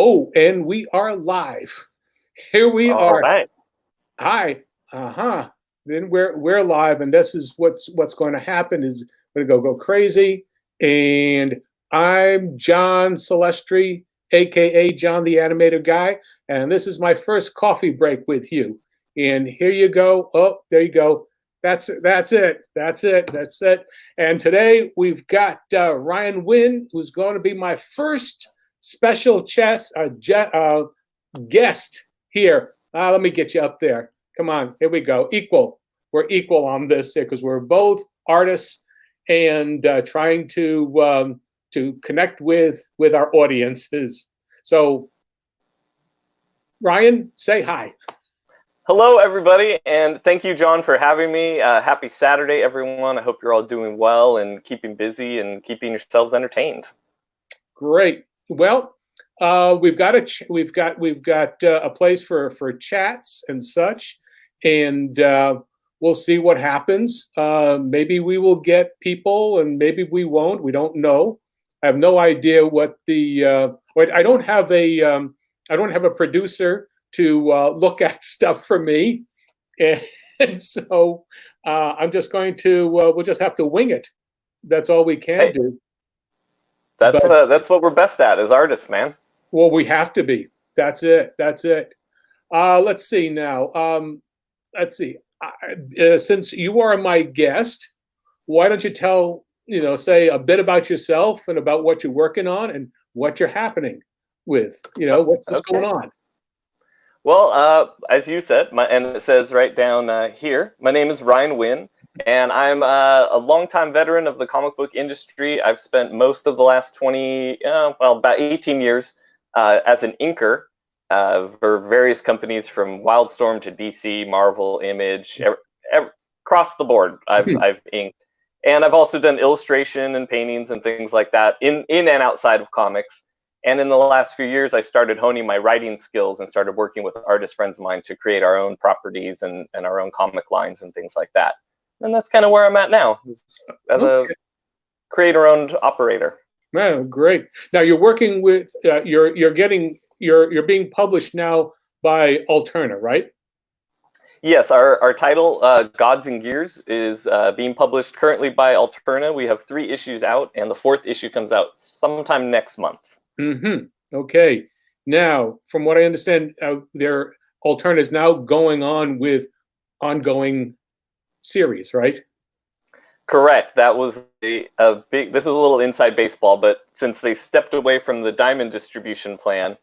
Oh, and we are live. Here we All are. right. Hi. Uh-huh. Then we're live, and this is what's going to happen is we're gonna go crazy. And I'm John Celestri, aka John the Animator Guy, and this is my first coffee break with you. And here you go. Oh, there you go. That's it. That's it. That's it. That's it. And today we've got Ryan Wynn, who's going to be my first special guest here. Let me get you up there. Come on, here we go. Equal. We're equal on this because we're both artists and trying to connect with our audiences. So, Ryan, say hi. Hello, everybody, and thank you, John, for having me. Happy Saturday, everyone. I hope you're all doing well and keeping busy and keeping yourselves entertained. Great. Well, we've got a place for chats and such, and we'll see what happens. Maybe we will get people, and maybe we won't. We don't know. I have no idea what the. I don't have a producer to look at stuff for me, and so I'm just going to. We'll just have to wing it. That's all we can do. That's what we're best at as artists, man. Well, we have to be. That's it. That's it. Let's see now. Let's see. Since you are my guest, why don't you say a bit about yourself and about what you're working on and what you're happening with? What's going on? Well, as you said, and it says right down here, my name is Ryan Wynn, and I'm a longtime veteran of the comic book industry. I've spent most of the last about 18 years as an inker for various companies from Wildstorm to DC, Marvel, Image, across the board. I've inked, and I've also done illustration and paintings and things like that in and outside of comics. And in the last few years, I started honing my writing skills and started working with artist friends of mine to create our own properties and our own comic lines and things like that. And that's kind of where I'm at now, as a creator-owned operator. Man, great. Now you're working with you're being published now by Alterna, right? Yes, our title, Gods and Gears, is being published currently by Alterna. We have 3 issues out, and the 4th issue comes out sometime next month. Mm-hmm. Okay. Now, from what I understand, their Alterna is now going on with ongoing series, right? Correct. That was a big. This is a little inside baseball, but since they stepped away from the Diamond distribution plan,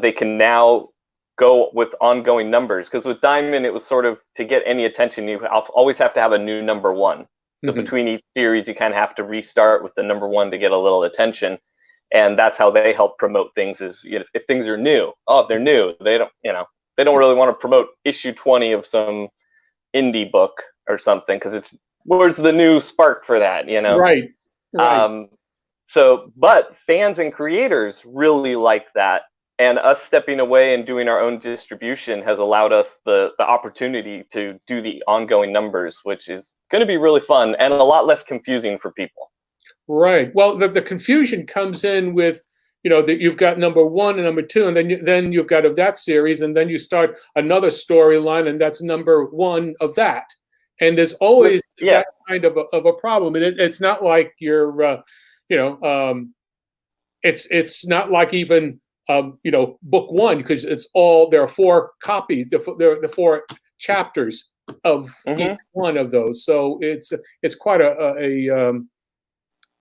they can now go with ongoing numbers. Because with Diamond, it was sort of to get any attention, you always have to have a new number 1. So between each series, you kind of have to restart with the number 1 to get a little attention. And that's how they help promote things. Is if things are new, if they're new, they don't really want to promote issue 20 of some indie book or something because where's the new spark for that, Right. But fans and creators really like that, and us stepping away and doing our own distribution has allowed us the opportunity to do the ongoing numbers, which is going to be really fun and a lot less confusing for people. Right. Well, the confusion comes in with, that you've got number 1 and number 2, and then you've got of that series, and then you start another storyline, and that's number 1 of that. And there's always that kind of a problem. And it's not like you're, it's not like even, book 1, because there are 4 copies, there are the 4 chapters of each one of those. So it's quite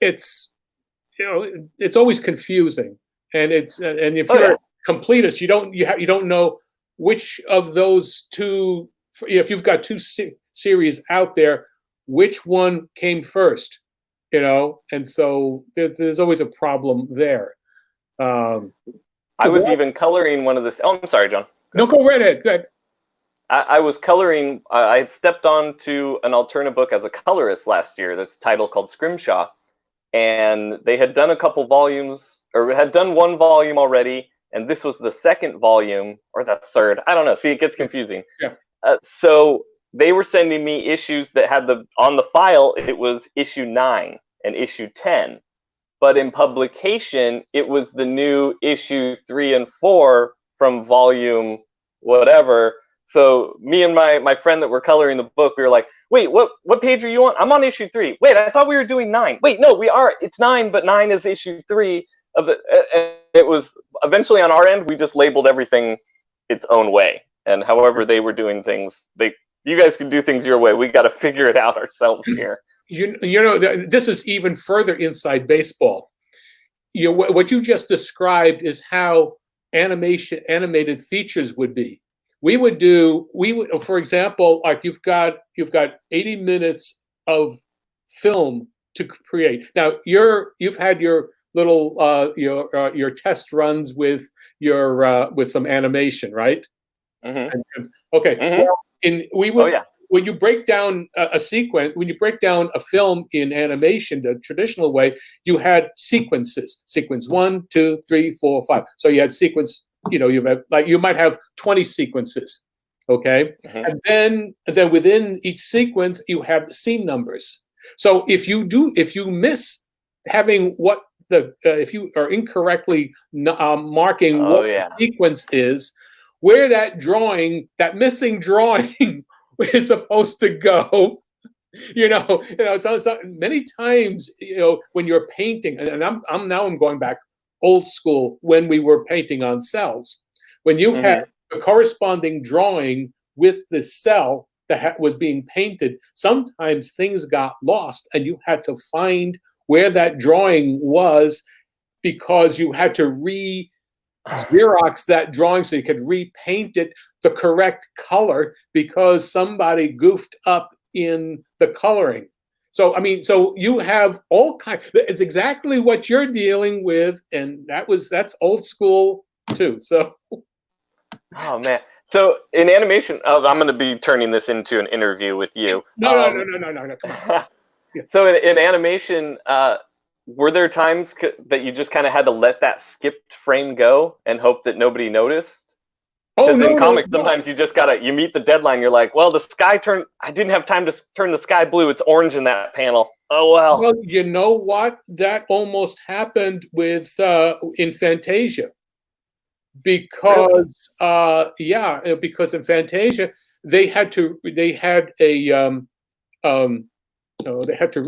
it's always confusing, and if you're a completist, you don't know which of those 2. If you've got 2 series out there, which one came first, and so there's always a problem there. I was even coloring one of the. Oh, I'm sorry, John. No, go right ahead. Go ahead. I was coloring. I had stepped onto an Alterna book as a colorist last year. This title called Scrimshaw. And they had done a couple volumes, or had done 1 volume already, and this was the 2nd volume, or the 3rd. I don't know. See, it gets confusing. Yeah. So they were sending me issues that had on the file, it was issue 9 and issue 10. but in publication, it was the new issue 3 and 4 from volume whatever. So me and my friend that were coloring the book, we were like, wait, what page are you on? I'm on issue 3. Wait, I thought we were doing 9. Wait, no, we are. It's 9, but 9 is issue 3 of the. It was eventually on our end, we just labeled everything its own way, and however they were doing things, you guys can do things your way. We got to figure it out ourselves here. You know, this is even further inside baseball. You know, what you just described is how animated features would be. We would, for example, like you've got 80 minutes of film to create. Now you've had your little your test runs with with some animation, right? Mm-hmm. Okay. Mm-hmm. Well, when you break down a sequence, when you break down a film in animation, the traditional way, you had sequences. Sequence 1, 2, 3, 4, 5. So you had sequence. You know, you might have 20 sequences, okay, mm-hmm. and then within each sequence you have the scene numbers. So if you miss having if you are incorrectly marking what the sequence is, where that missing drawing is supposed to go. So many times, when you're painting, and I'm going back old school when we were painting on cells, when you had the corresponding drawing with the cell that was being painted, sometimes things got lost and you had to find where that drawing was, because you had to Xerox that drawing so you could repaint it the correct color because somebody goofed up in the coloring. So, I mean, so you have all kinds. It's exactly what you're dealing with, and that's old school too. So, oh man. So in animation, I'm going to be turning this into an interview with you. No. Come on. Yeah. So in animation, were there times that you just kind of had to let that skipped frame go and hope that nobody noticed? Because in comics, sometimes you just you meet the deadline. You're like, well, the sky turned. I didn't have time to turn the sky blue. It's orange in that panel. Oh well. Well, you know what? That almost happened with in Fantasia, because really? because in Fantasia they had to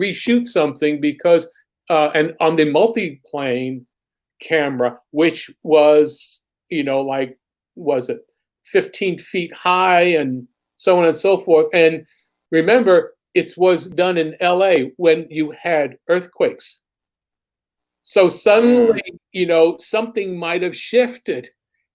reshoot something because and on the multiplane camera, which was was it 15 feet high and so on and so forth. And remember, it was done in LA when you had earthquakes. So suddenly, something might have shifted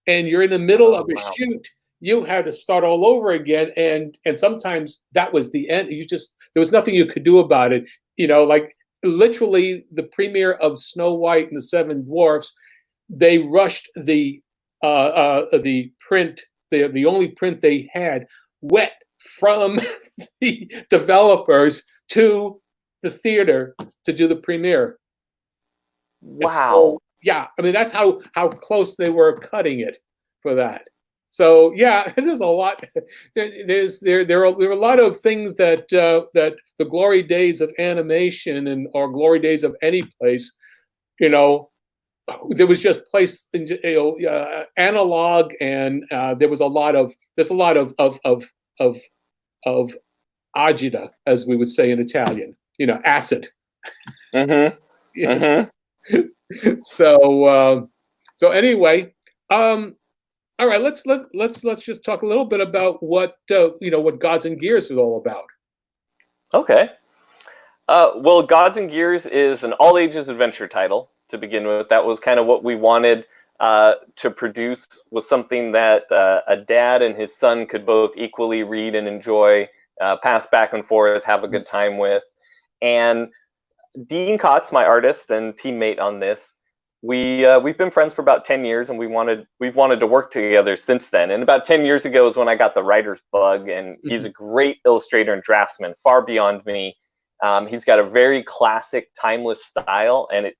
and you're in the middle of a shoot. You had to start all over again. And sometimes that was the end. There was nothing you could do about it. Like literally the premiere of Snow White and the Seven Dwarfs, they rushed the print, the only print they had, wet from the developers to the theater to do the premiere. Wow. So, yeah, I mean that's how close they were cutting it for that. So yeah, there's a lot. There are a lot of things that that the glory days of animation or glory days of any place, there was just placed analog, and there's a lot of agita, as we would say in Italian, acid. Mm-hmm. So anyway, all right, let's just talk a little bit about what Gods and Gears is all about. Okay. Well, Gods and Gears is an all ages adventure title to begin with. That was kind of what we wanted to produce, was something that a dad and his son could both equally read and enjoy, pass back and forth, have a good time with. And Dean Kotz, my artist and teammate on this, we've been friends for about 10 years, and we've wanted to work together since then. And about 10 years ago is when I got the writer's bug, and he's a great illustrator and draftsman, far beyond me. He's got a very classic, timeless style, and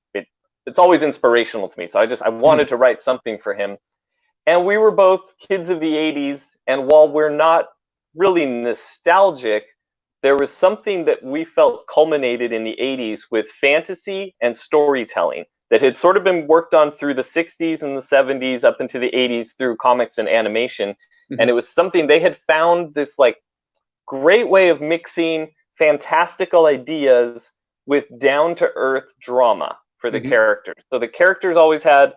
it's always inspirational to me. So I wanted to write something for him. And we were both kids of the 80s, and while we're not really nostalgic, there was something that we felt culminated in the 80s with fantasy and storytelling that had sort of been worked on through the 60s and the 70s up into the 80s through comics and animation. And it was something they had found, this like great way of mixing fantastical ideas with down to earth drama for the characters. So the characters always had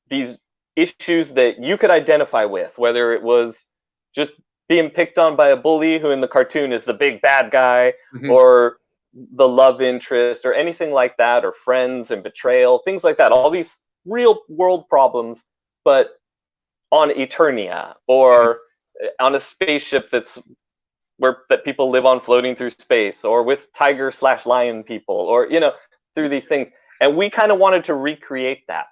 these issues that you could identify with, whether it was just being picked on by a bully who in the cartoon is the big bad guy, or the love interest, or anything like that, or friends and betrayal, things like that. All these real world problems, but on Eternia, or on a spaceship that people live on floating through space, or with tiger/lion people, or through these things. And we kind of wanted to recreate that.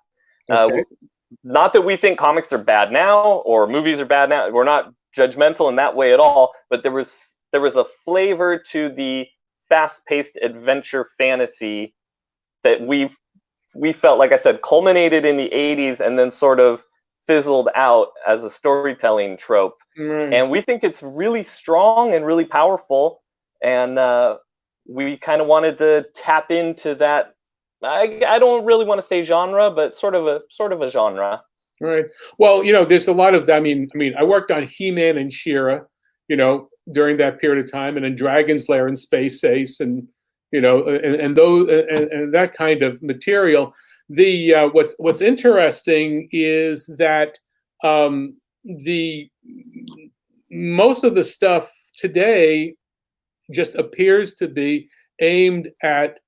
Not that we think comics are bad now or movies are bad now. We're not judgmental in that way at all, but there was a flavor to the fast-paced adventure fantasy that we felt, like I said, culminated in the 80s and then sort of fizzled out as a storytelling trope. And we think it's really strong and really powerful, and we kind of wanted to tap into that. I don't really want to say genre, but sort of a genre. Right. Well, there's a lot of, I mean, I worked on He-Man and She-Ra, during that period of time, and then Dragon's Lair and Space Ace, and and those and that kind of material. The what's interesting is that the most of the stuff today just appears to be aimed at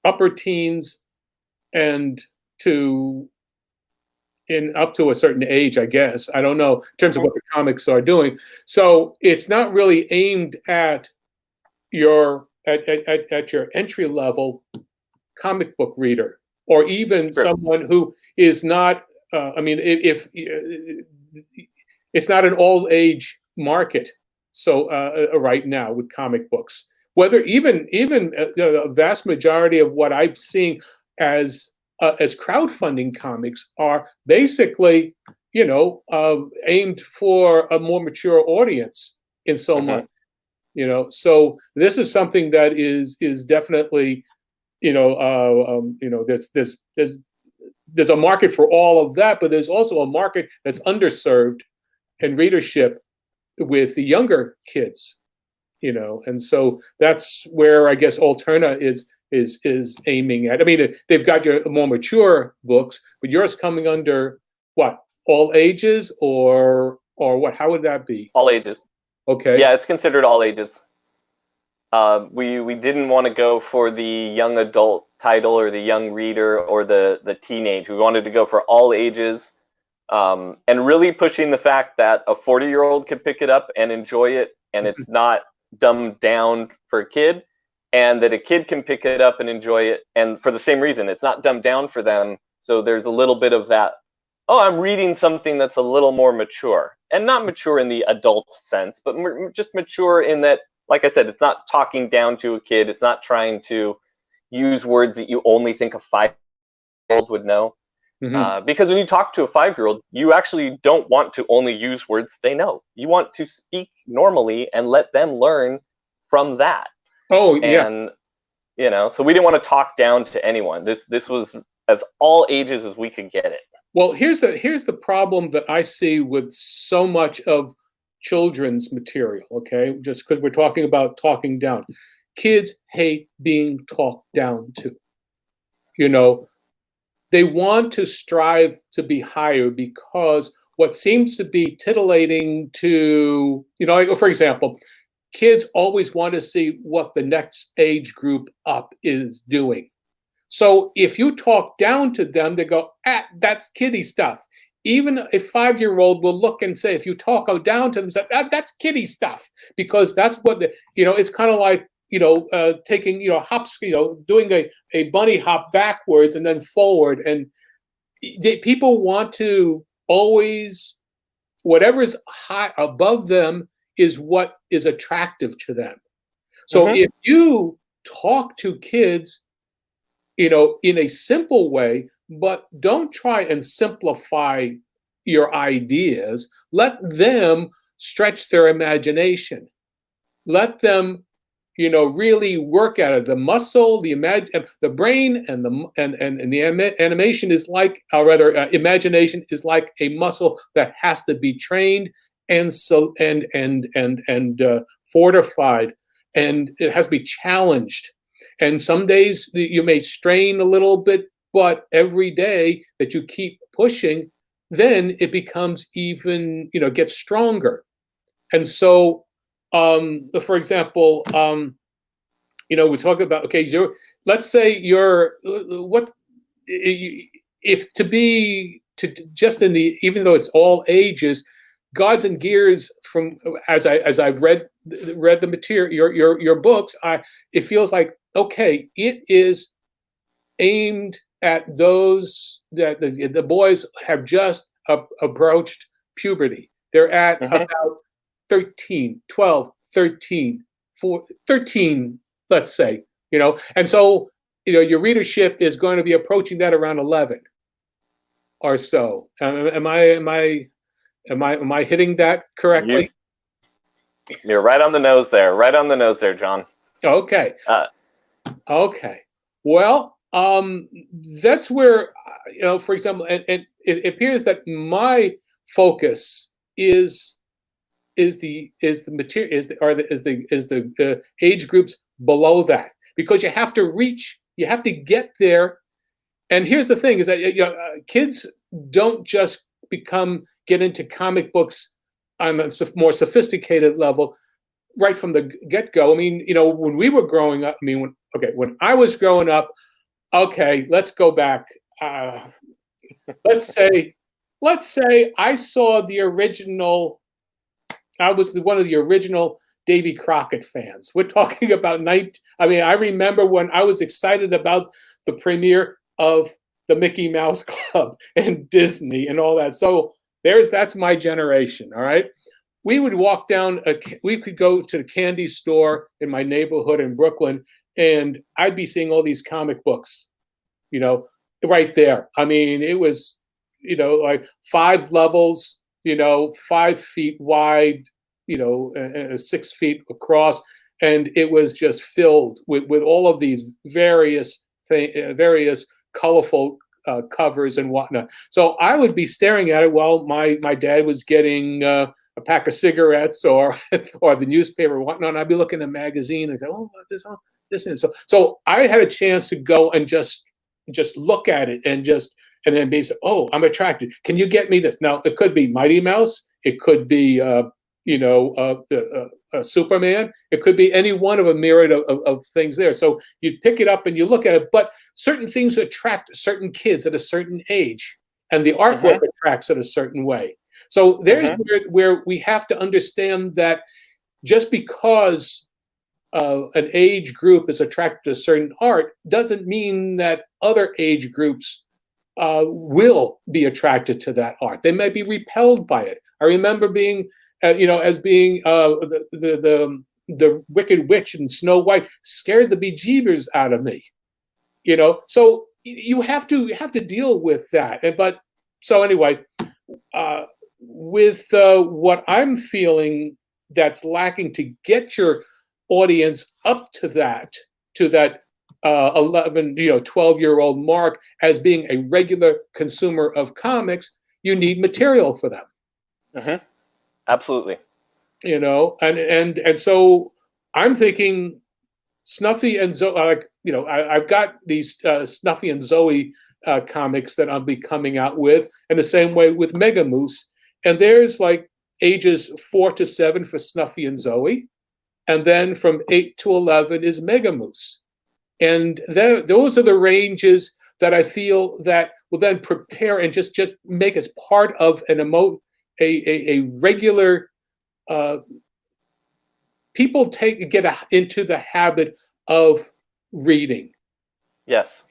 upper teens and up to a certain age, I guess. I don't know in terms of what the comics are doing. So it's not really aimed at your entry level comic book reader, or even someone who is not. If it's not an all age market, so right now with comic books, whether even a vast majority of what I've seen as crowdfunding comics are basically, aimed for a more mature audience in so much, So this is something that is definitely, there's a market for all of that, but there's also a market that's underserved in readership with the younger kids, and so that's where I guess Alterna is aiming at. I mean, they've got your more mature books, but yours coming under what, all ages, or what? How would that be? All ages. Okay. Yeah, it's considered all ages. We didn't want to go for the young adult title or the young reader or the teenage. We wanted to go for all ages, and really pushing the fact that a 40-year-old could pick it up and enjoy it, and it's not dumbed down for a kid, and that a kid can pick it up and enjoy it, and for the same reason, it's not dumbed down for them. So there's a little bit of that, I'm reading something that's a little more mature, and not mature in the adult sense, but just mature in that, like I said, it's not talking down to a kid. It's not trying to use words that you only think a 5-year-old would know. Because when you talk to a 5-year-old, you actually don't want to only use words they know. You want to speak normally and let them learn from that. Oh, yeah. And, so we didn't want to talk down to anyone. This was as all ages as we could get it. Well, here's the problem that I see with so much of children's material, okay? Just because we're talking about talking down. Kids hate being talked down to. They want to strive to be higher, because what seems to be titillating to, for example, kids always want to see what the next age group up is doing. So if you talk down to them, they go, that's kiddie stuff. Even a 5-year-old will look and say, if you talk down to them, say, that's kiddie stuff, because that's what it's kind of like, taking, hops, doing a bunny hop backwards and then forward. And people want to always, whatever's high above them is what is attractive to them. So if you talk to kids, in a simple way, but don't try and simplify your ideas, let them stretch their imagination. let them, really work at it. The muscle, the brain, and the animation is like, or rather, imagination is like a muscle that has to be trained and fortified, and it has to be challenged. And some days you may strain a little bit, but every day that you keep pushing, then it becomes even, gets stronger. And so, for example, we talk about, okay, let's say you're what if to be to just in the, even though it's all ages, Gods and Gears, from as I've read the material, your books, it feels like, okay, it is aimed at those that the boys have just approached puberty. They're at about 13, 12, 13, 13, let's say, and so, your readership is going to be approaching that around 11 or so. Am I hitting that correctly? You're right on the nose there. Right on the nose there, John. Okay. Okay. Well, that's where, for example, and it appears that my focus is the material, is the age groups below that, because you have to get there. And here's the thing: is that kids don't just get into comic books on a more sophisticated level right from the get-go. I mean, when we were growing up, when I was growing up, okay, let's go back. Let's say I saw the original. I was one of the original Davy Crockett fans. We're talking about I remember when I was excited about the premiere of the Mickey Mouse Club and Disney and all that. So that's my generation. All right. We would walk down, we could go to the candy store in my neighborhood in Brooklyn, and I'd be seeing all these comic books, right there. I mean, it was, like 5 levels, 5 feet wide, 6 feet across, and it was just filled with all of these various colorful covers and whatnot. So I would be staring at it while my dad was getting a pack of cigarettes or the newspaper or whatnot. And I'd be looking at a magazine and go, oh, this is so I had a chance to go and just look at it and then maybe say, oh, I'm attracted. Can you get me this? Now, it could be Mighty Mouse. It could be, Superman. It could be any one of a myriad of things there. So you pick it up and you look at it. But certain things attract certain kids at a certain age, and the artwork attracts it a certain way. So there's where we have to understand that just because an age group is attracted to certain art doesn't mean that other age groups will be attracted to that art. They may be repelled by it. I remember being, as being the Wicked Witch and Snow White scared the bejeebers out of me. So you have to deal with that. But so anyway, with what I'm feeling that's lacking to get your audience up to that 11, 12-year-old mark as being a regular consumer of comics, you need material for them. Absolutely. And so I'm thinking Snuffy and Zoe, I've got these Snuffy and Zoe comics that I'll be coming out with, and the same way with Mega Moose. And there's like ages 4 to 7 for Snuffy and Zoe, and then from 8 to 11 is Mega Moose. And those are the ranges that I feel that will then prepare and just make us part of a regular. People get into the habit of reading. Yes.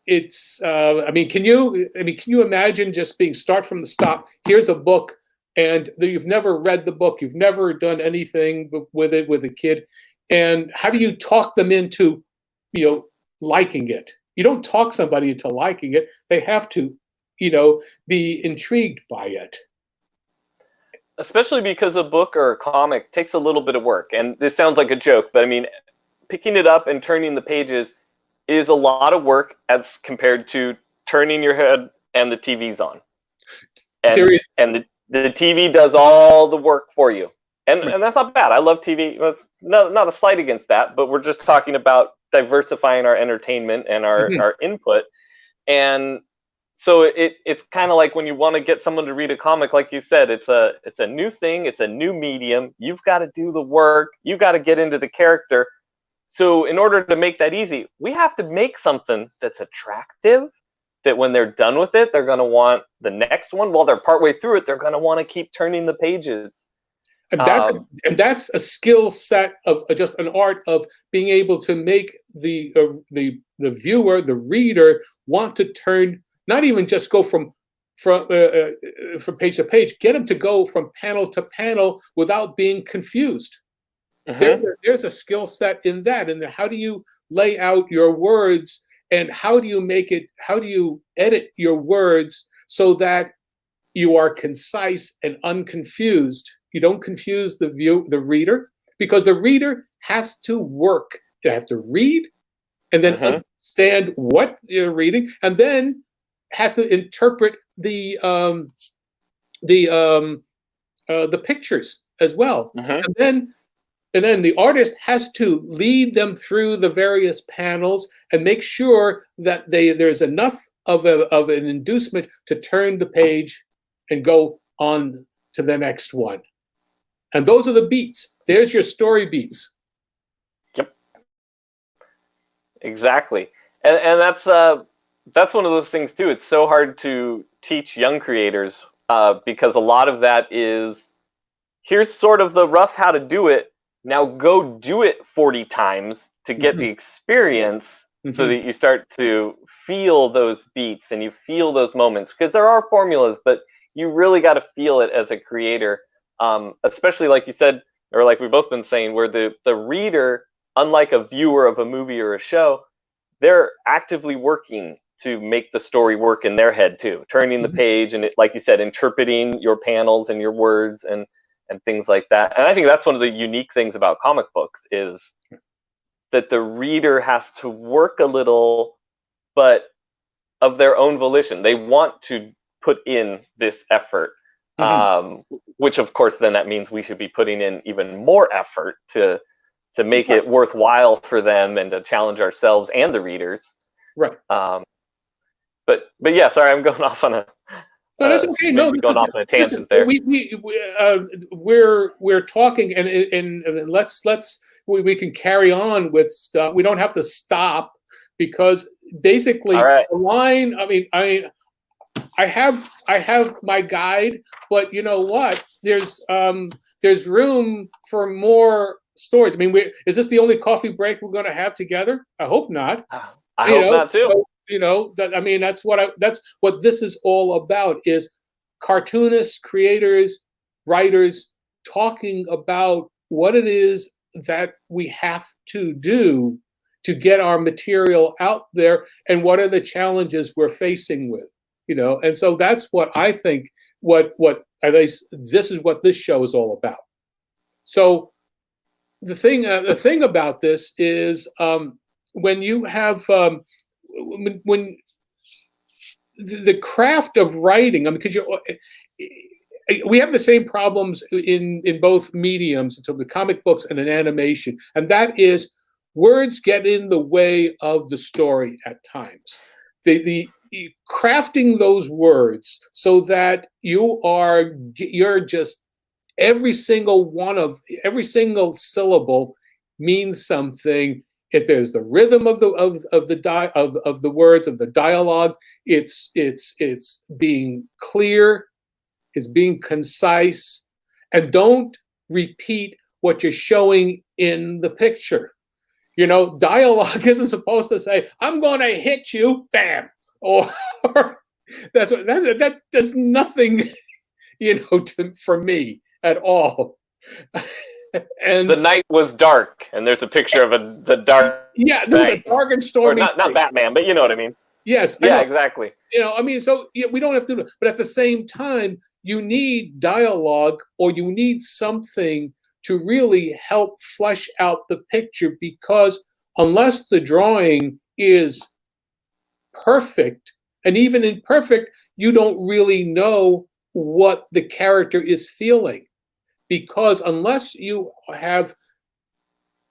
It's. Can you imagine just start from the stop? Here's a book, and you've never read the book. You've never done anything with it with a kid, and how do you talk them into, liking it? You don't talk somebody into liking it. They have to, be intrigued by it. especially because a book or a comic takes a little bit of work. And this sounds like a joke, but I mean, picking it up and turning the pages is a lot of work as compared to turning your head and the TV's on. And the TV does all the work for you. And that's not bad. I love TV. It's not a slight against that, but we're just talking about diversifying our entertainment and our input. And so it's kind of like when you want to get someone to read a comic, like you said, it's a new thing, it's a new medium. You've got to do the work, you've got to get into the character. So in order to make that easy, we have to make something that's attractive, that when they're done with it, they're going to want the next one. While they're partway through it, they're going to want to keep turning the pages. And that's a skill set of just an art of being able to make the viewer, the reader, want to turn, not even just go from page to page, get them to go from panel to panel without being confused. There's a skill set in that. And how do you lay out your words, and how do you edit your words so that you are concise and unconfused? You don't confuse the reader, because the reader has to work. They have to read and then understand what you're reading, and then has to interpret the pictures as well. And then the artist has to lead them through the various panels and make sure that there's enough of an inducement to turn the page and go on to the next one. And those are the beats. There's your story beats. Yep. Exactly. And that's one of those things too. It's so hard to teach young creators because a lot of that is, here's sort of the rough how to do it. Now go do it 40 times to get the experience, so that you start to feel those beats and you feel those moments. Because there are formulas, but you really got to feel it as a creator. Especially like you said, or like we've both been saying, where the reader, unlike a viewer of a movie or a show, they're actively working to make the story work in their head too, turning the page and, like you said, interpreting your panels and your words and things like that. And I think that's one of the unique things about comic books, is that the reader has to work a little, but of their own volition. They want to put in this effort. Which of course then that means we should be putting in even more effort to make it worthwhile for them and to challenge ourselves and the readers. Right. But yeah, sorry, I'm going off on a no, that's okay. No, going off on a tangent there. We're talking, and we can carry on with stuff. We don't have to stop, because basically the line. I mean, I have my guide, but you know what? There's room for more stories. I mean, is this the only coffee break we're going to have together? I hope not. I hope not too. So, that's what this is all about, is cartoonists, creators, writers talking about what it is that we have to do to get our material out there, and what are the challenges we're facing with. And so that's what I think. What at least this is what this show is all about. So the thing about this is, when you have when the craft of writing. I mean, because we have the same problems in both mediums, so the comic books and an animation, and that is words get in the way of the story at times. The crafting those words so that you're just every single syllable means something. If there's the rhythm of the words of the dialogue, it's being clear, it's being concise, and don't repeat what you're showing in the picture. Dialogue isn't supposed to say, "I'm going to hit you," bam. Or that does nothing, for me at all. And the night was dark, and there's a picture of the dark. Yeah, there's a dark and stormy. Or not Batman, but you know what I mean. Yes. Yeah, exactly. So we don't have to do it, but at the same time, you need dialogue, or you need something to really help flesh out the picture, because unless the drawing is perfect, and even imperfect, you don't really know what the character is feeling. Because unless you have,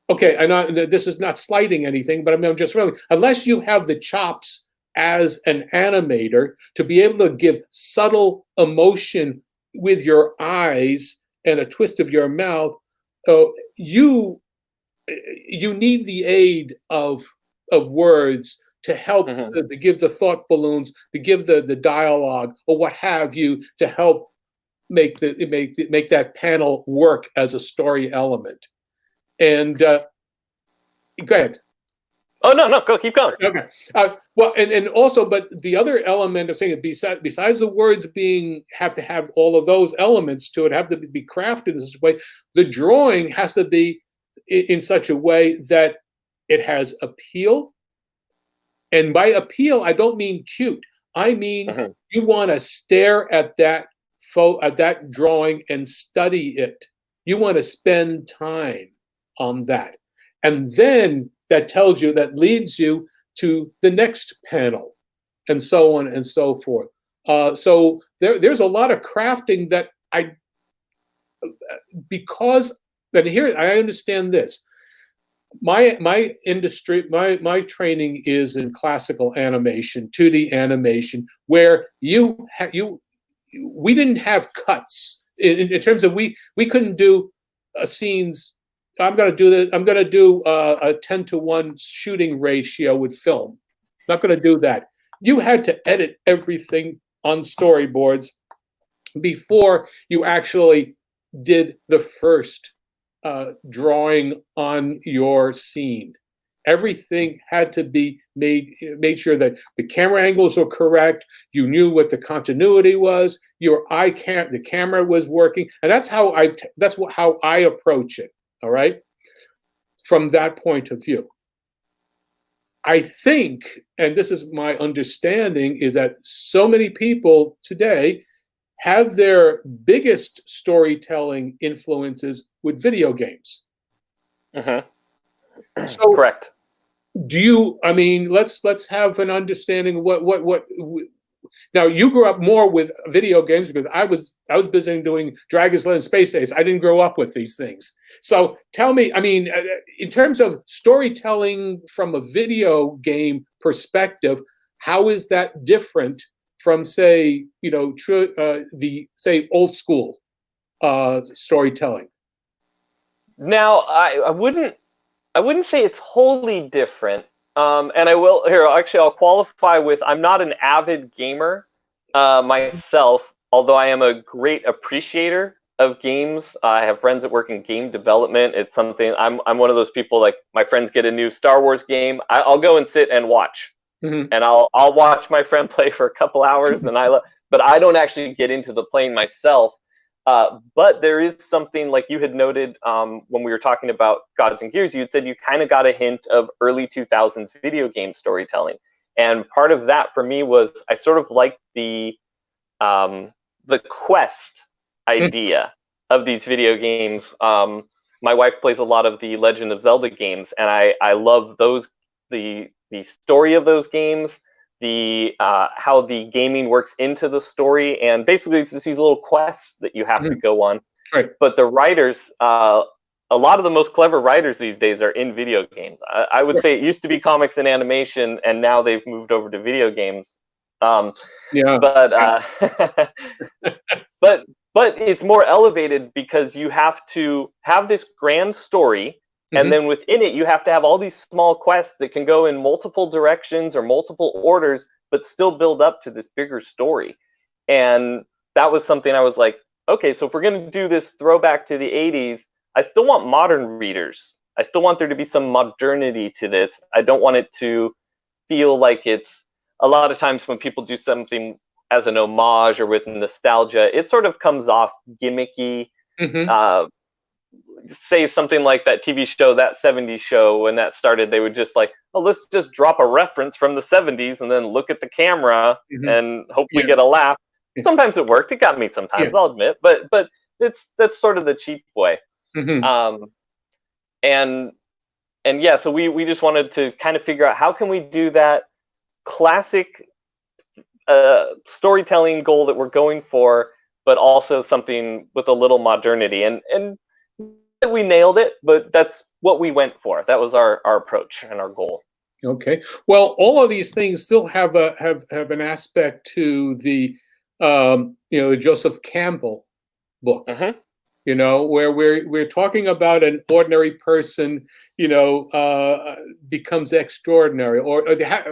okay, this is not slighting anything, but I mean, I'm just really, unless you have the chops as an animator to be able to give subtle emotion with your eyes and a twist of your mouth, you you need the aid of words to help, to give the thought balloons, to give the dialogue or what have you, to help make that panel work as a story element. And go ahead. Oh, no, go, keep going. Okay. Well, and also, but the other element of saying it, besides the words have to have all of those elements to it, have to be crafted in such a way, the drawing has to be in such a way that it has appeal. And by appeal, I don't mean cute. I mean, you want to stare at that drawing and study it. You want to spend time on that. And then that leads you to the next panel, and so on and so forth. So there's a lot of crafting that and here I understand this. My industry, my training is in classical animation, 2D animation, where we didn't have cuts in terms of we couldn't do scenes. I'm going to do a 10-to-1 shooting ratio with film. Not going to do that. You had to edit everything on storyboards before you actually did the first drawing on your scene. Everything had to be made sure that the camera angles were correct. You knew what the continuity was. The camera was working, and that's how I approach it. All right, from that point of view. I think, and this is my understanding, is that so many people today have their biggest storytelling influences with video games. So, correct. Let's have an understanding of what. Now, you grew up more with video games, because I was busy doing Dragon's Lair and Space Ace. I didn't grow up with these things. So tell me, in terms of storytelling from a video game perspective, how is that different from, say, old school storytelling? Now, I wouldn't say it's wholly different. And I'll qualify with, I'm not an avid gamer myself, although I am a great appreciator of games. I have friends that work in game development. It's something, I'm one of those people, like, my friends get a new Star Wars game, I'll go and sit and watch. And I'll watch my friend play for a couple hours, but I don't actually get into the playing myself. But there is something, like you had noted when we were talking about Gods and Gears, you had said you kind of got a hint of early 2000s video game storytelling. And part of that for me was I sort of liked the quest idea of these video games. My wife plays a lot of the Legend of Zelda games, and I love those, the story of those games, how the gaming works into the story, and basically it's just these little quests that you have to go on. Right. But the writers, a lot of the most clever writers these days are in video games. I would say it used to be comics and animation, and now they've moved over to video games. But it's more elevated because you have to have this grand story. And then within it, you have to have all these small quests that can go in multiple directions or multiple orders, but still build up to this bigger story. And that was something I was like, okay, so if we're going to do this throwback to the 80s, I still want modern readers. I still want there to be some modernity to this. I don't want it to feel like it's, a lot of times when people do something as an homage or with nostalgia, it sort of comes off gimmicky. Say something like that TV show, that 70s show, when that started, they would just like, oh, let's just drop a reference from the 70s and then look at the camera and hopefully get a laugh. sometimes it worked. It got me Yeah. sometimes, I'll admit, but that's sort of the cheap way. Hmm. Um, and yeah, so we just wanted to kind of figure out how can we do that classic storytelling goal that we're going for, but also something with a little modernity. And we nailed it, but that's what we went for. That was our approach and our goal. Okay. Well, all of these things still have have an aspect to the the Joseph Campbell book. Hmm. Where we're talking about an ordinary person, becomes extraordinary, or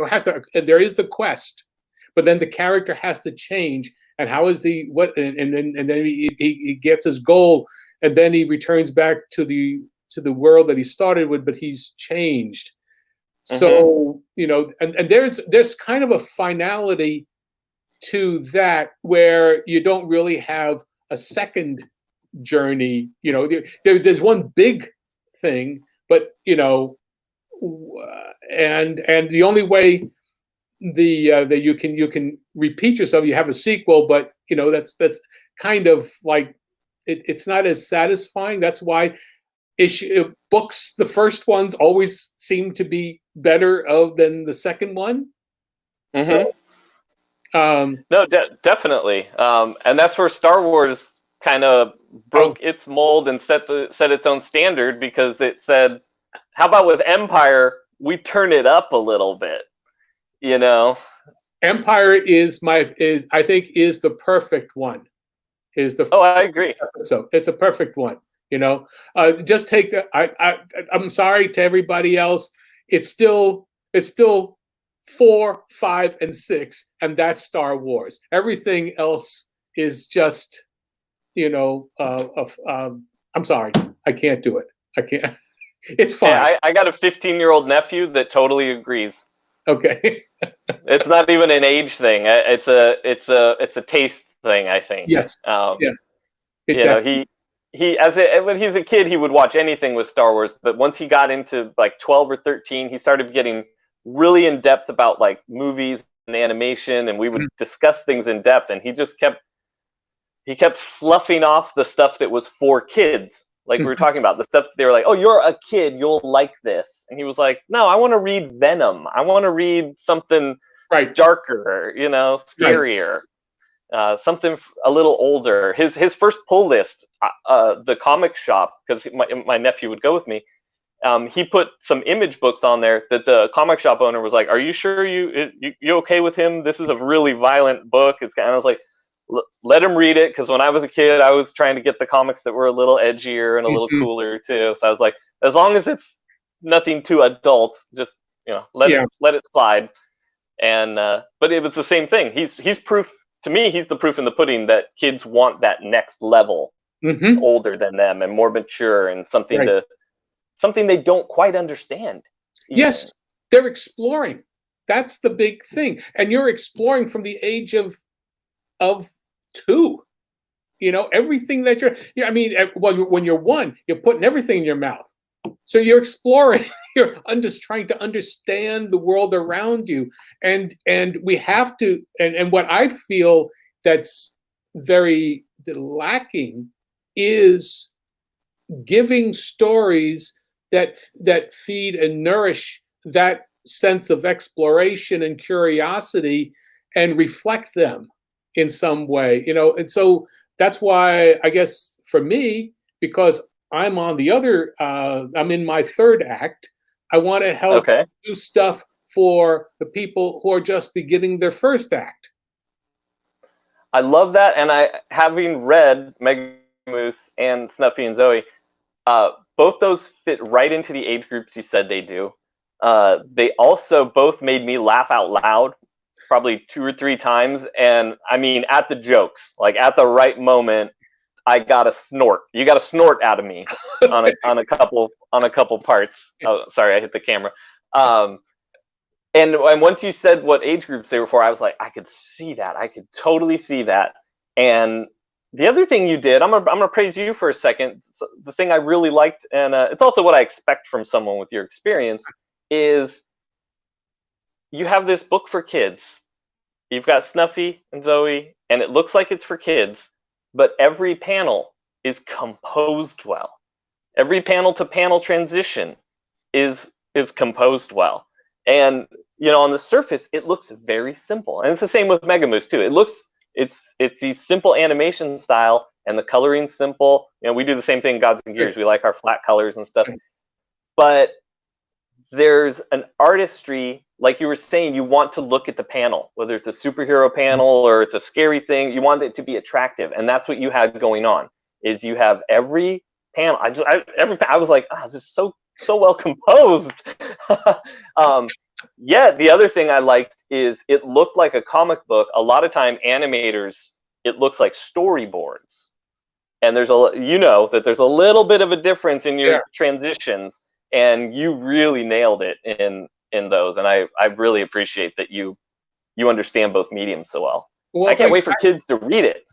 has to. And there is the quest, but then the character has to change. And how is he? What? And then he gets his goal, and then he returns back to the world that he started with, but he's changed. Hmm. So and there's kind of a finality to that where you don't really have a second journey. There's one big thing, but and the only way that you can repeat yourself, you have a sequel, but that's kind of like it's not as satisfying. That's why books, the first ones always seem to be better than the second one. So Hmm. um No, definitely. And that's where Star Wars kind of oh, broke its mold and set its own standard, because it said, "How about with Empire, we turn it up a little bit?" You know? Empire is I think is the perfect one. Is the Oh, I agree. episode. It's a perfect one. Just take the. I'm sorry to everybody else. It's still 4, 5, and 6, and that's Star Wars. Everything else is just I'm sorry, I can't do it. I can't. It's Hey, fine. I got a 15-year-old nephew that totally agrees. Okay. It's not even an age thing. It's a taste thing, I think. Yes. Yeah. It You know, definitely. when he was a kid, he would watch anything with Star Wars, but once he got into like 12 or 13, he started getting really in depth about like movies and animation, and we would discuss things in depth, and he kept sloughing off the stuff that was for kids. Like we were talking about, the stuff that they were like, "Oh, you're a kid, you'll like this," and he was like, "No, I want to read Venom. I want to read something Right. darker, Right. scarier, something a little older." His first pull list, the comic shop, because my nephew would go with me. He put some image books on there that the comic shop owner was like, "Are you sure you okay with him? This is a really violent book." And I was like, let him read it, because when I was a kid, I was trying to get the comics that were a little edgier and a little Mhm. cooler too. So I was like, as long as it's nothing too adult, just let it Yeah. let it slide. And but it was the same thing. He's proof to me. He's the proof in the pudding that kids want that next level, Hmm. older than them and more mature, and Right. something they don't quite understand even. Yes, they're exploring. That's the big thing, and you're exploring from the age of 2. Everything that you're. Yeah, I mean, when you're 1, you're putting everything in your mouth. So you're exploring. You're just trying to understand the world around you, and we have to. And what I feel that's very lacking is giving stories that feed and nourish that sense of exploration and curiosity and reflect them in some way. And so that's why I guess for me, because I'm in my third act, I want to help Okay. do stuff for the people who are just beginning their first act. I love that, and having read Meg Moose and Snuffy and Zoe, both those fit right into the age groups you said they do. They also both made me laugh out loud, probably 2 or 3 times, and I mean at the jokes, like at the right moment. I got a snort. You got a snort out of me Okay. on a couple parts. Oh, sorry, I hit the camera. Um, and once you said what age groups they were for, I was like, I could see that. I could totally see that. And the other thing you did, I'm gonna praise you for a second. So the thing I really liked, and it's also what I expect from someone with your experience, is you have this book for kids, you've got Snuffy and Zoe, and it looks like it's for kids, but every panel is composed well. Every panel to panel transition is composed well. And on the surface, it looks very simple. And it's the same with Mega Moose too. It's these simple animation style, and the coloring's simple. We do the same thing in Gods and Gears. We like our flat colors and stuff. But there's an artistry, like you were saying, you want to look at the panel, whether it's a superhero panel or it's a scary thing, you want it to be attractive. And that's what you had going on, is you have every panel. I was like, this is so well composed. Yeah, the other thing I liked is it looked like a comic book. A lot of time animators, it looks like storyboards. And there's there's a little bit of a difference in your transitions, and you really nailed it in those. And I really appreciate that you understand both mediums so well. I can't wait for kids to read it.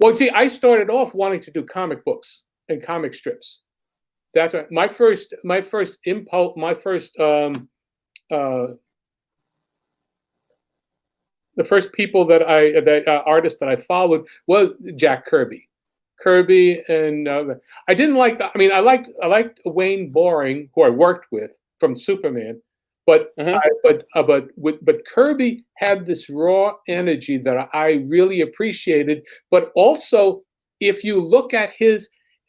Well, see, I started off wanting to do comic books and comic strips. That's right. My first impulse, the first people artists that I followed was Jack Kirby. And I didn't like I liked Wayne Boring, who I worked with from Superman, but but Kirby had this raw energy that I really appreciated. But also, if you look at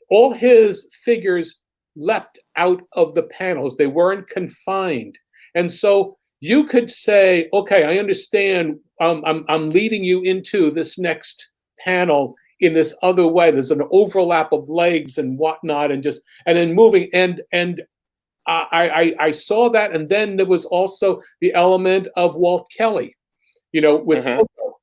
all his figures leapt out of the panels; they weren't confined, and so you could say, "Okay, I understand. I'm leading you into this next panel in this other way. There's an overlap of legs and whatnot, and then moving." And I saw that, and then there was also the element of Walt Kelly, with Coco,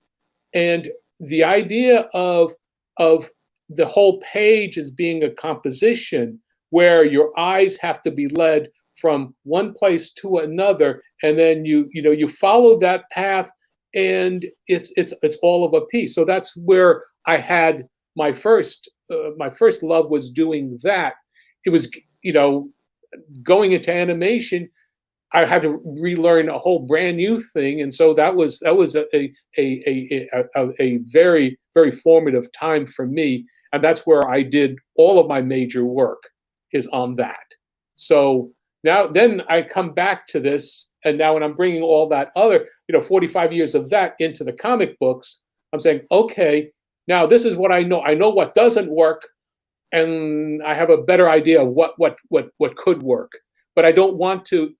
and the idea of the whole page as being a composition where your eyes have to be led from one place to another, and then you follow that path, and it's all of a piece. So that's where I had my first love, was doing that. It was going into animation. I had to relearn a whole brand new thing, and so that was a very, very formative time for me, and that's where I did all of my major work, is on that. So then I come back to this, and now when I'm bringing all that other 45 years of that into the comic books, I'm saying, okay, now this is what I know. I know what doesn't work, and I have a better idea of what could work. But I don't want to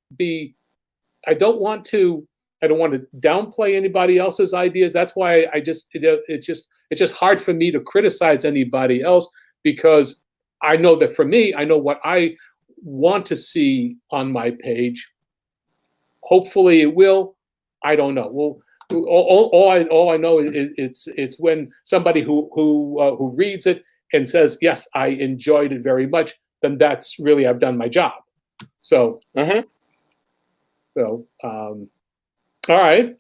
downplay anybody else's ideas. That's why it's just hard for me to criticize anybody else, because I know that for me, I know what I want to see on my page. Hopefully it will. I don't know. Well, all I know is it's when somebody who reads it and says, yes, I enjoyed it very much, then that's really, I've done my job. So, all right.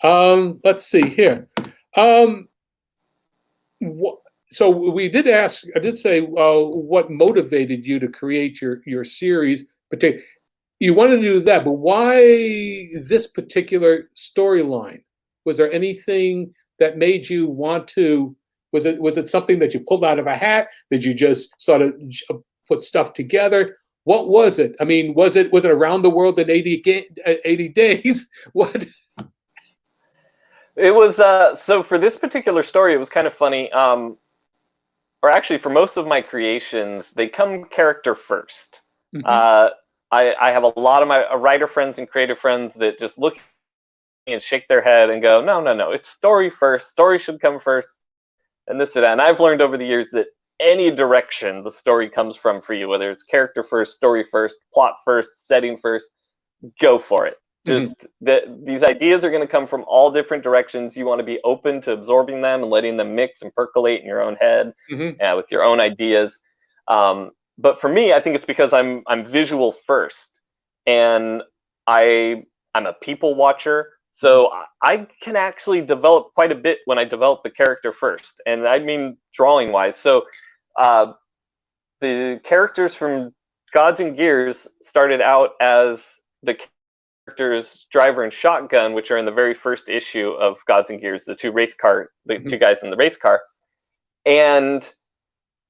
Let's see here. So I did say, what motivated you to create your series? You wanted to do that, but why this particular storyline? Was there anything that made you want to? Was it something that you pulled out of a hat? Did you just sort of put stuff together? What was it? I mean, was it Around the World in 80 days? What? It was so for this particular story, it was kind of funny. Or actually, for most of my creations, they come character first. Mm-hmm. I have a lot of my writer friends and creative friends that just look and shake their head and go, no, it's story first. Story should come first, and this or that. And I've learned over the years that any direction the story comes from for you, whether it's character first, story first, plot first, setting first, go for it. Just these ideas are going to come from all different directions. You want to be open to absorbing them and letting them mix and percolate in your own head with your own ideas. But for me, I think it's because I'm visual first, and I'm a people watcher. So I can actually develop quite a bit when I develop the character first, and I mean drawing wise. So the characters from Gods and Gears started out as the characters, Driver and Shotgun, which are in the very first issue of Gods and Gears, the two guys in the race car. And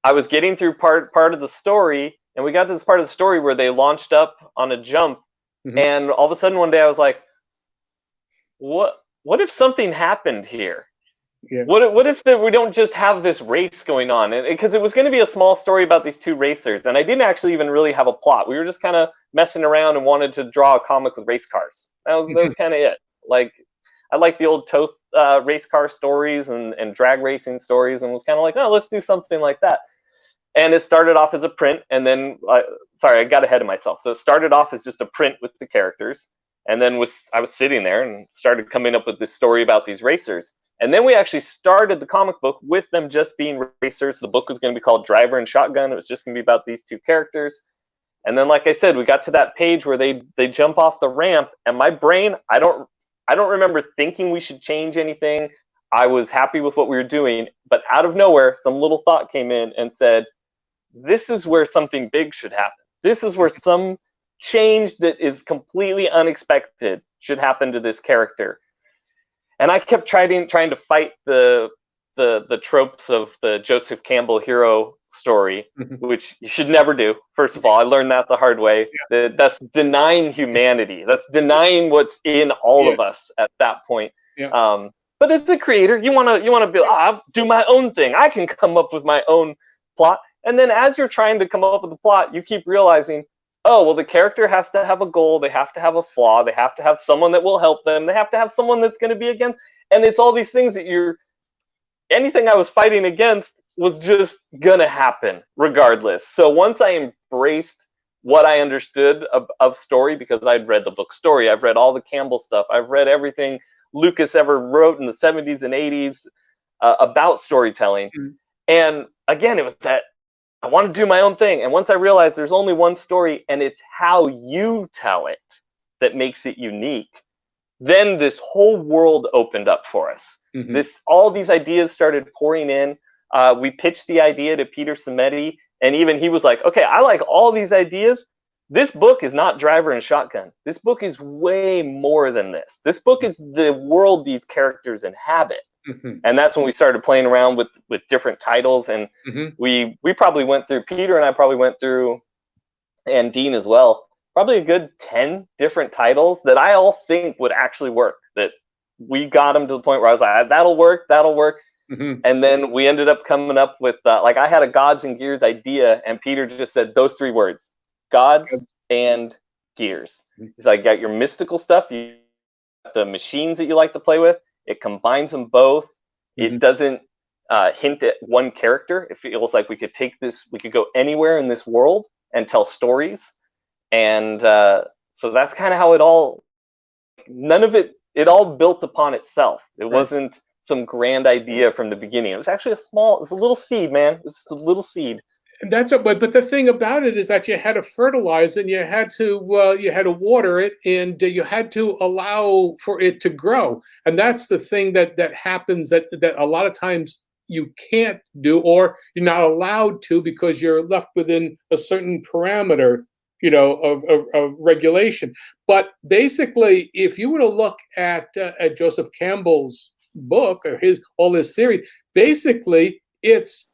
I was getting through part of the story, and we got to this part of the story where they launched up on a jump, and all of a sudden one day I was like, what if something happened here? Yeah. What if we don't just have this race going on? And because it was going to be a small story about these two racers, and I didn't actually even really have a plot. We were just kind of messing around and wanted to draw a comic with race cars. That was kind of it. Like, I like the old Toth race car stories and drag racing stories, and was kind of like, oh, let's do something like that. And it started off as a print, and then sorry, I got ahead of myself. So it started off as just a print with the characters, and then I was sitting there and started coming up with this story about these racers. And then we actually started the comic book with them just being racers. The book was going to be called Driver and Shotgun. It was just going to be about these two characters. And then, like I said, we got to that page where they jump off the ramp, and my brain, I don't remember thinking we should change anything. I was happy with what we were doing, but out of nowhere, some little thought came in and said, this is where something big should happen. This is where some change that is completely unexpected should happen to this character. And I kept trying to fight the tropes of the Joseph Campbell hero story, which you should never do. First of all, I learned that the hard way. Yeah. That's denying humanity. That's denying what's in all of us at that point. Yeah. But as a creator, you want to be, I'll do my own thing. I can come up with my own plot. And then as you're trying to come up with a plot, you keep realizing, oh, well, the character has to have a goal. They have to have a flaw. They have to have someone that will help them. They have to have someone that's going to be against. And it's all these things that anything I was fighting against was just going to happen regardless. So once I embraced what I understood of story, because I'd read the book Story, I've read all the Campbell stuff, I've read everything Lucas ever wrote in the 70s and 80s about storytelling. And again, it was that I want to do my own thing. And once I realized there's only one story and it's how you tell it that makes it unique, then this whole world opened up for us. All these ideas started pouring in. We pitched the idea to Peter Simeti, and even he was like, okay, I like all these ideas. This book is not Driver and Shotgun. This book is way more than this. This book is the world these characters inhabit. And that's when we started playing around with different titles. And we probably went through, Peter and I probably went through, and Dean as well, probably a good 10 different titles that I all think would actually work. That we got them to the point where I was like, that'll work. And then we ended up coming up with, like, I had a Gods and Gears idea, and Peter just said those 3 words, Gods and Gears. He's like, got your mystical stuff, you got the machines that you like to play with. It combines them both. It doesn't hint at one character. It feels like we could take this, we could go anywhere in this world and tell stories. And so that's kind of how it all, it all built upon itself. It wasn't some grand idea from the beginning. It was actually it was a little seed, man. It was a little seed. And but the thing about it is that you had to fertilize it, and you had to water it, and you had to allow for it to grow. And that's the thing that happens that a lot of times you can't do, or you're not allowed to, because you're left within a certain parameter, of regulation. But basically, if you were to look at Joseph Campbell's book or all his theory, it's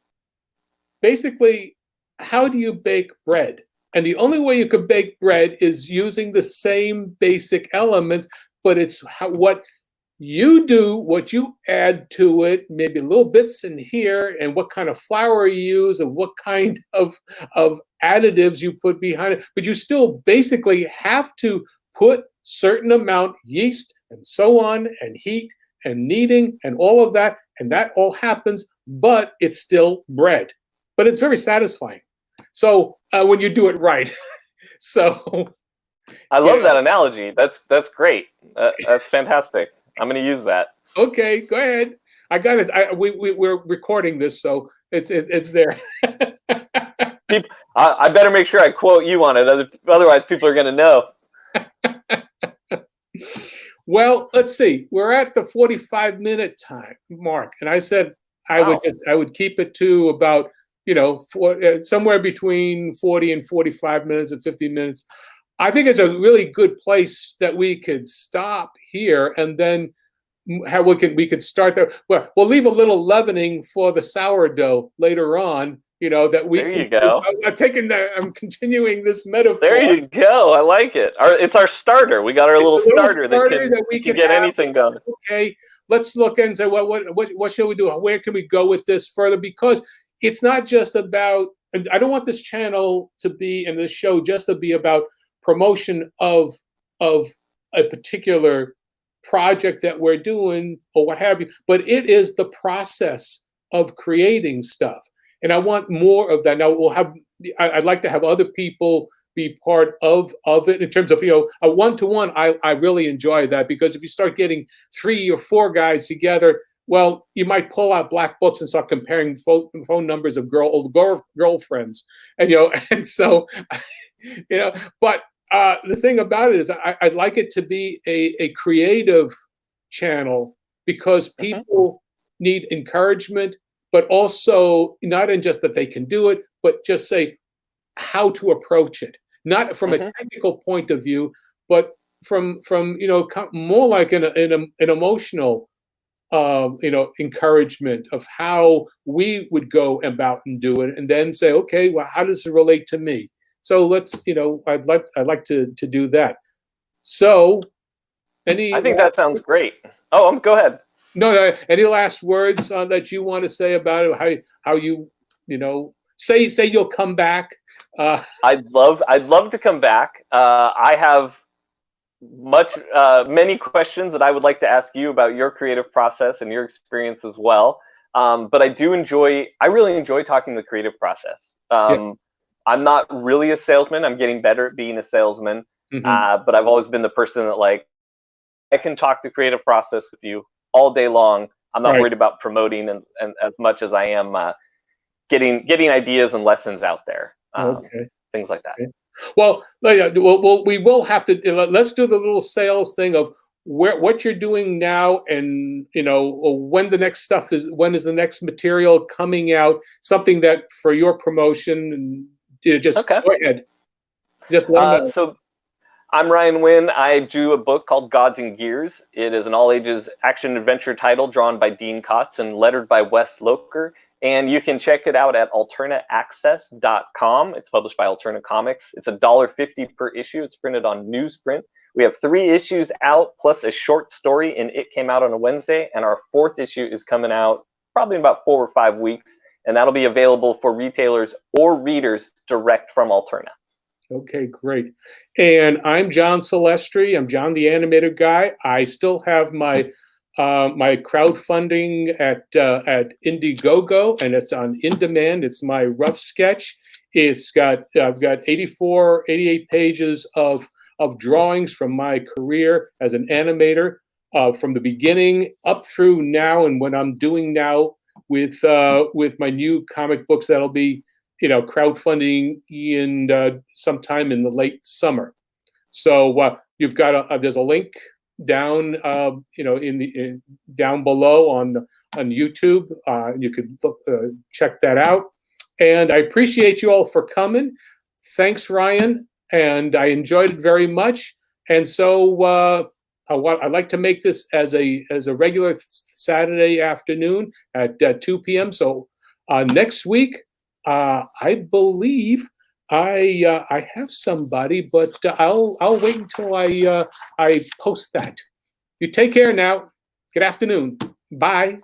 how do you bake bread? And the only way you could bake bread is using the same basic elements, but it's what you do, what you add to it, maybe little bits in here, and what kind of flour you use, and what kind of additives you put behind it. But you still basically have to put certain amount yeast and so on, and heat and kneading and all of that, and that all happens, but it's still bread. But it's very satisfying. So when you do it right. So I love that analogy. That's great. That's fantastic. I'm going to use that. Okay, go ahead. I got it. We're recording this, so it's there. I better make sure I quote you on it. Otherwise, people are going to know. Well, let's see. We're at the 45-minute time mark, and I said I would keep it to about somewhere between 40 and 45 minutes and 50 minutes. I think it's a really good place that we could stop here, and then how we could start there. Well, we'll leave a little leavening for the sourdough later on. That we There can. you go. I'm continuing this metaphor. There you go. I like it. It's our starter. We got our little starter that we can can get have. anything going. Okay, let's look and say, well, what should we do? Where can we go with this further? Because it's not just about. I don't want this channel to be, and this show just to be about promotion of a particular project that we're doing or what have you, but it is the process of creating stuff, and I want more of that. Now I'd like to have other people be part of it in terms of a one-to-one. I really enjoy that, because if you start getting 3 or 4 guys together, well, you might pull out black books and start comparing phone numbers of old girlfriends, and and so but the thing about it is I'd like it to be a creative channel, because people need encouragement, but also not in just that they can do it, but just say how to approach it, not from a technical point of view, but from more like an emotional encouragement of how we would go about and do it, and then say, okay, well, how does it relate to me? So let's, I'd like to do that. So, I think that sounds great. Oh, go ahead. No, any last words that you want to say about it? How you say you'll come back? I'd love to come back. I have many questions that I would like to ask you about your creative process and your experience as well. But I really enjoy talking the creative process. I'm not really a salesman. I'm getting better at being a salesman. But I've always been the person that I can talk the creative process with you all day long. I'm not worried about promoting and as much as I am getting ideas and lessons out there. Things like that. Okay. Well, we will have to. Let's do the little sales thing of what you're doing now, and when the next stuff is. When is the next material coming out? Something that for your promotion, and just go ahead. Just let them know. So I'm Ryan Wynn. I do a book called Gods and Gears. It is an all-ages action-adventure title drawn by Dean Kotz and lettered by Wes Loker. And you can check it out at alternaaccess.com. It's published by Alterna Comics. It's $1.50 per issue. It's printed on newsprint. We have 3 issues out, plus a short story, and it came out on a Wednesday. And our 4th issue is coming out probably in about 4 or 5 weeks. And that'll be available for retailers or readers direct from Alterna. Okay, great. And I'm John Celestri. I'm John the Animator Guy. I still have my my crowdfunding at Indiegogo, and it's on in demand. It's my rough sketch. I've got 88 pages of drawings from my career as an animator, from the beginning up through now, and what I'm doing now with my new comic books that'll be crowdfunding in sometime in the late summer. So you've got there's a link down down below on YouTube. You could check that out. And I appreciate you all for coming. Thanks, Ryan, and I enjoyed it very much. And so I'd like to make this as a regular Saturday afternoon at 2 p.m. So next week, I believe I have somebody, but I'll wait until I post that. You take care now. Good afternoon. Bye.